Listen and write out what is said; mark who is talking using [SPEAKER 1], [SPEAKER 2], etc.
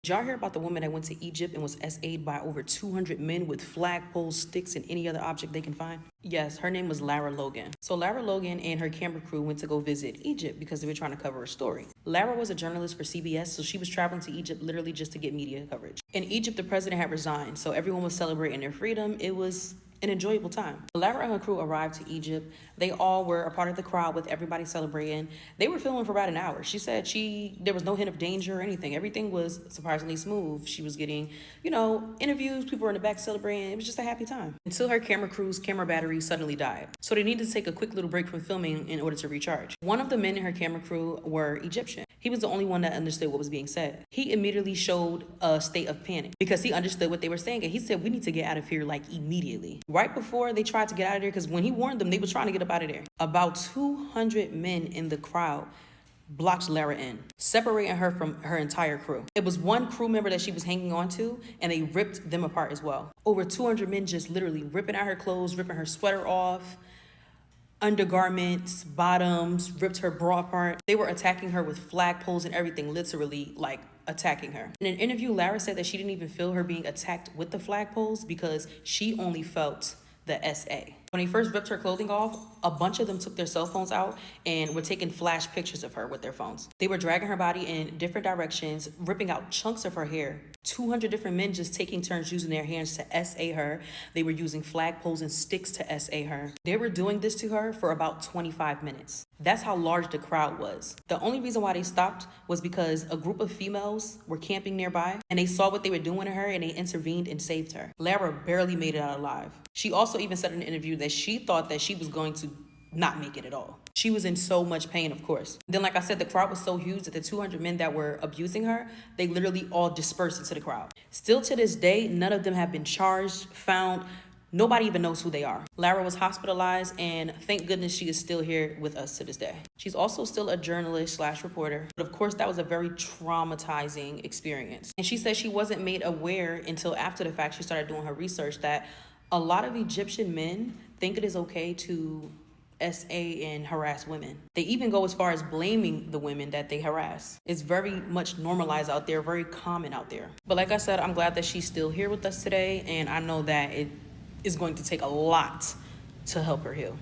[SPEAKER 1] Did y'all hear about the woman that went to Egypt and was SA'd by over 200 men with flagpoles, sticks, and any other object they can find? Yes, her name was Lara Logan. So Lara Logan and her camera crew went to go visit Egypt because they were trying to cover a story. Lara was a journalist for CBS, so she was traveling to Egypt literally just to get media coverage. In Egypt, the president had resigned, so everyone was celebrating their freedom. It was an enjoyable time. Lara and her crew arrived to Egypt. They all were a part of the crowd with everybody celebrating. They were filming for about an hour. She said there was no hint of danger or anything. Everything was surprisingly smooth. She was getting, interviews. People were in the back celebrating. It was just a happy time. Until her camera crew's camera battery suddenly died. So they needed to take a quick little break from filming in order to recharge. One of the men in her camera crew were Egyptian. He was the only one that understood what was being said. He immediately showed a state of panic because he understood what they were saying. And he said, we need to get out of here like immediately. Right before they tried to get out of there, because when he warned them, they were trying to get up out of there. About 200 men in the crowd blocked Lara in, separating her from her entire crew. It was one crew member that she was hanging on to, and they ripped them apart as well. Over 200 men just literally ripping out her clothes, ripping her sweater off, undergarments, bottoms, ripped her bra apart. They were attacking her with flagpoles and everything, literally like attacking her. In an interview, Lara said that she didn't even feel her being attacked with the flagpoles because she only felt the SA. When they first ripped her clothing off, a bunch of them took their cell phones out and were taking flash pictures of her with their phones. They were dragging her body in different directions, ripping out chunks of her hair. 200 different men just taking turns using their hands to SA her. They were using flagpoles and sticks to SA her. They were doing this to her for about 25 minutes. That's how large the crowd was. The only reason why they stopped was because a group of females were camping nearby and they saw what they were doing to her and they intervened and saved her. Lara barely made it out alive. She also even said in an interview that she thought that she was going to not make it at all. She was in so much pain, of course. Then, like I said, the crowd was so huge that the 200 men that were abusing her, they literally all dispersed into the crowd. Still to this day, none of them have been charged, found. Nobody even knows who they are. Lara was hospitalized, and thank goodness she is still here with us to this day. She's also still a journalist/reporter, but of course that was a very traumatizing experience. And she said she wasn't made aware until after the fact she started doing her research that a lot of Egyptian men think it is okay to SA and harass women. They even go as far as blaming the women that they harass. It's very much normalized out there, very common out there. But like I said, I'm glad that she's still here with us today, and I know that it is going to take a lot to help her heal.